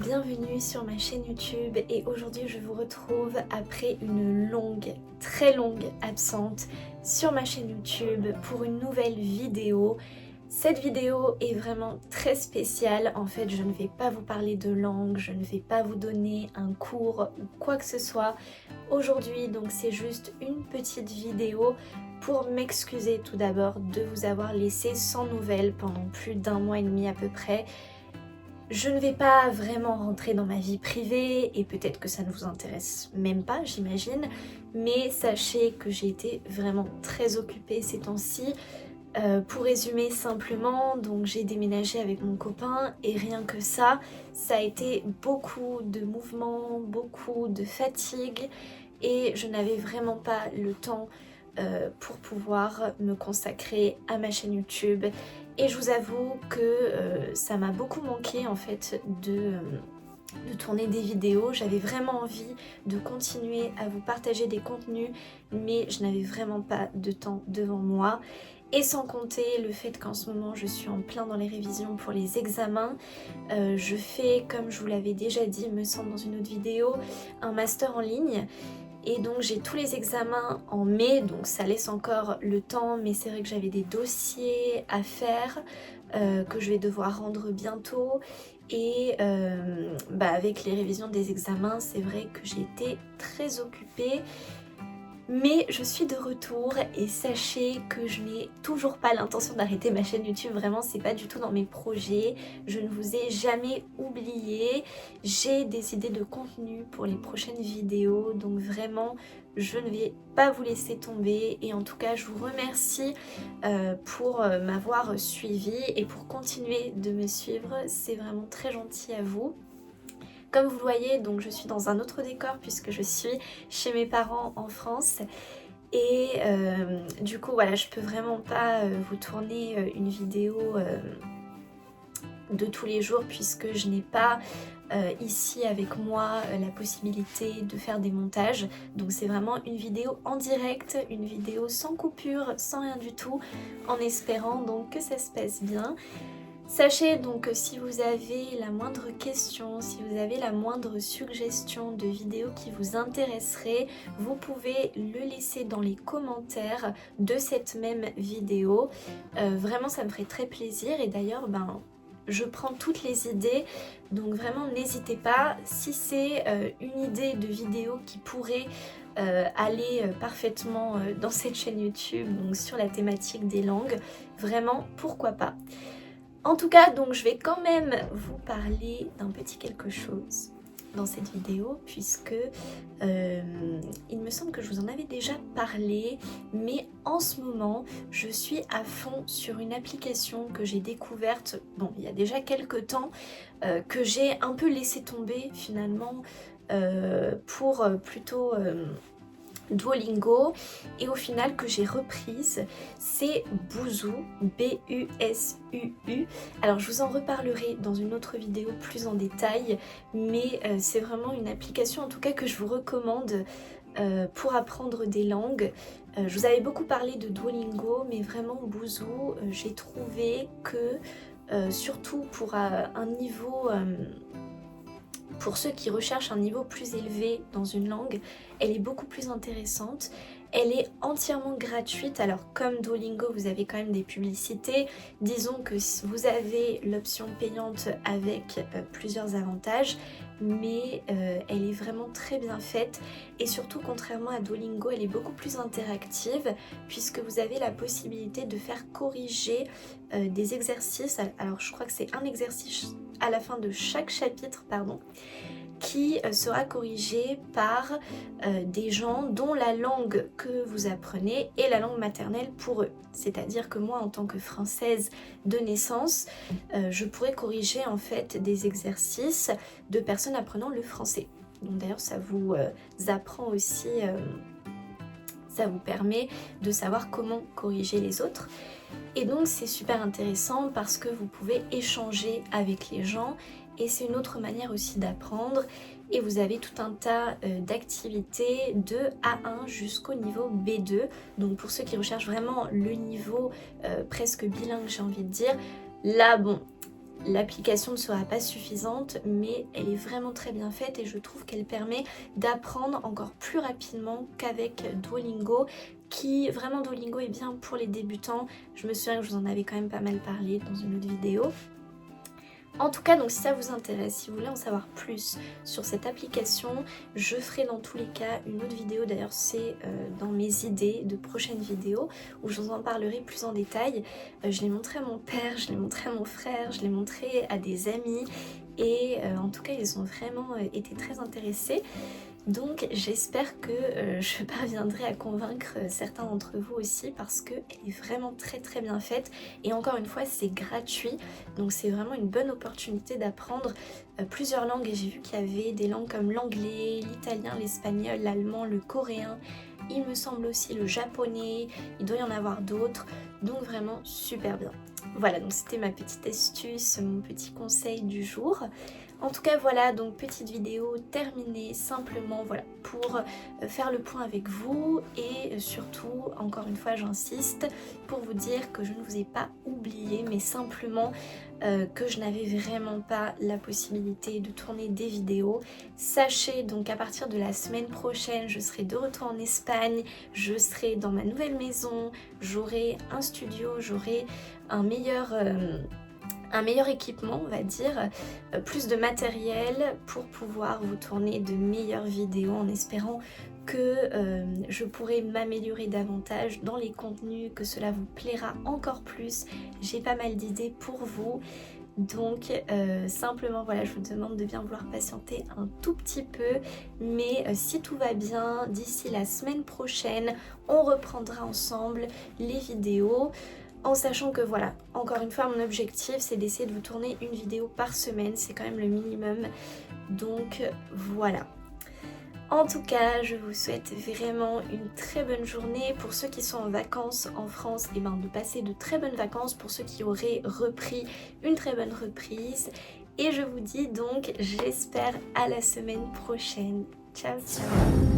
bienvenue sur ma chaîne YouTube et aujourd'hui je vous retrouve après une très longue absente sur ma chaîne YouTube pour une nouvelle vidéo. Cette vidéo est vraiment très spéciale, en fait je ne vais pas vous parler de langue, je ne vais pas vous donner un cours ou quoi que ce soit aujourd'hui, donc c'est juste une petite vidéo pour m'excuser tout d'abord de vous avoir laissé sans nouvelles pendant plus d'un mois et demi à peu près. Je ne vais pas vraiment rentrer dans ma vie privée et peut-être que ça ne vous intéresse même pas, j'imagine, mais sachez que j'ai été vraiment très occupée ces temps-ci. Pour résumer simplement, donc j'ai déménagé avec mon copain et rien que ça a été beaucoup de mouvements, beaucoup de fatigue et je n'avais vraiment pas le temps pour pouvoir me consacrer à ma chaîne YouTube. Et je vous avoue que ça m'a beaucoup manqué en fait de tourner des vidéos. J'avais vraiment envie de continuer à vous partager des contenus, mais je n'avais vraiment pas de temps devant moi. Et sans compter le fait qu'en ce moment je suis en plein dans les révisions pour les examens. Je fais, comme je vous l'avais déjà dit, me semble dans une autre vidéo, un master en ligne. Et donc j'ai tous les examens en mai, donc ça laisse encore le temps, mais c'est vrai que j'avais des dossiers à faire que je vais devoir rendre bientôt. Et avec les révisions des examens, c'est vrai que j'ai été très occupée. Mais je suis de retour et sachez que je n'ai toujours pas l'intention d'arrêter ma chaîne YouTube, vraiment c'est pas du tout dans mes projets, je ne vous ai jamais oublié, j'ai des idées de contenu pour les prochaines vidéos, donc vraiment je ne vais pas vous laisser tomber et en tout cas je vous remercie pour m'avoir suivi et pour continuer de me suivre, c'est vraiment très gentil à vous. Comme vous le voyez, donc je suis dans un autre décor puisque je suis chez mes parents en France. Et du coup, voilà, je peux vraiment pas vous tourner une vidéo de tous les jours puisque je n'ai pas ici avec moi la possibilité de faire des montages. Donc c'est vraiment une vidéo en direct, une vidéo sans coupure, sans rien du tout, en espérant donc que ça se passe bien. Sachez donc que si vous avez la moindre question, si vous avez la moindre suggestion de vidéo qui vous intéresserait, vous pouvez le laisser dans les commentaires de cette même vidéo. Vraiment ça me ferait très plaisir et d'ailleurs je prends toutes les idées, donc vraiment n'hésitez pas. Si c'est une idée de vidéo qui pourrait aller parfaitement dans cette chaîne YouTube, donc sur la thématique des langues, vraiment pourquoi pas. En tout cas, donc je vais quand même vous parler d'un petit quelque chose dans cette vidéo puisque il me semble que je vous en avais déjà parlé, mais en ce moment je suis à fond sur une application que j'ai découverte, bon il y a déjà quelques temps, que j'ai un peu laissé tomber finalement pour plutôt Duolingo et au final que j'ai reprise, c'est Busuu, B-U-S-U-U. Alors je vous en reparlerai dans une autre vidéo plus en détail, mais c'est vraiment une application en tout cas que je vous recommande pour apprendre des langues. Je vous avais beaucoup parlé de Duolingo, mais vraiment Busuu, j'ai trouvé que surtout pour un niveau... pour ceux qui recherchent un niveau plus élevé dans une langue, elle est beaucoup plus intéressante. Elle est entièrement gratuite, alors comme Duolingo vous avez quand même des publicités, disons que vous avez l'option payante avec plusieurs avantages, mais elle est vraiment très bien faite et surtout contrairement à Duolingo elle est beaucoup plus interactive puisque vous avez la possibilité de faire corriger des exercices, alors je crois que c'est un exercice à la fin de chaque chapitre, pardon, qui sera corrigé par des gens dont la langue que vous apprenez est la langue maternelle pour eux. C'est-à-dire que moi, en tant que française de naissance, je pourrais corriger en fait des exercices de personnes apprenant le français. Donc d'ailleurs, ça vous apprend aussi, ça vous permet de savoir comment corriger les autres. Et donc c'est super intéressant parce que vous pouvez échanger avec les gens et c'est une autre manière aussi d'apprendre et vous avez tout un tas d'activités de A1 jusqu'au niveau B2. Donc pour ceux qui recherchent vraiment le niveau presque bilingue, j'ai envie de dire, là bon, l'application ne sera pas suffisante, mais elle est vraiment très bien faite et je trouve qu'elle permet d'apprendre encore plus rapidement qu'avec Duolingo, qui vraiment Duolingo est bien pour les débutants. Je me souviens que je vous en avais quand même pas mal parlé dans une autre vidéo. En tout cas, donc si ça vous intéresse, si vous voulez en savoir plus sur cette application, je ferai dans tous les cas une autre vidéo, d'ailleurs c'est dans mes idées de prochaines vidéos où je vous en parlerai plus en détail. Je l'ai montré à mon père, je l'ai montré à mon frère, je l'ai montré à des amis et en tout cas ils ont vraiment été très intéressés. Donc j'espère que je parviendrai à convaincre certains d'entre vous aussi parce qu'elle est vraiment très très bien faite et encore une fois c'est gratuit, donc c'est vraiment une bonne opportunité d'apprendre plusieurs langues et j'ai vu qu'il y avait des langues comme l'anglais, l'italien, l'espagnol, l'allemand, le coréen, il me semble aussi le japonais, il doit y en avoir d'autres, donc vraiment super bien. Voilà, donc c'était ma petite astuce, mon petit conseil du jour. En tout cas voilà, donc petite vidéo terminée simplement voilà pour faire le point avec vous et surtout encore une fois j'insiste pour vous dire que je ne vous ai pas oublié mais simplement que je n'avais vraiment pas la possibilité de tourner des vidéos. Sachez donc qu'à partir de la semaine prochaine je serai de retour en Espagne, je serai dans ma nouvelle maison, j'aurai un studio, j'aurai un meilleur équipement on va dire, plus de matériel pour pouvoir vous tourner de meilleures vidéos en espérant que je pourrai m'améliorer davantage dans les contenus, que cela vous plaira encore plus. J'ai pas mal d'idées pour vous. Donc simplement voilà, je vous demande de bien vouloir patienter un tout petit peu, mais si tout va bien, d'ici la semaine prochaine, on reprendra ensemble les vidéos. En sachant que voilà, encore une fois mon objectif c'est d'essayer de vous tourner une vidéo par semaine, c'est quand même le minimum, donc voilà. En tout cas, je vous souhaite vraiment une très bonne journée. Pour ceux qui sont en vacances en France, et de passer de très bonnes vacances. Pour ceux qui auraient repris, une très bonne reprise. Et je vous dis donc, j'espère à la semaine prochaine. Ciao, ciao.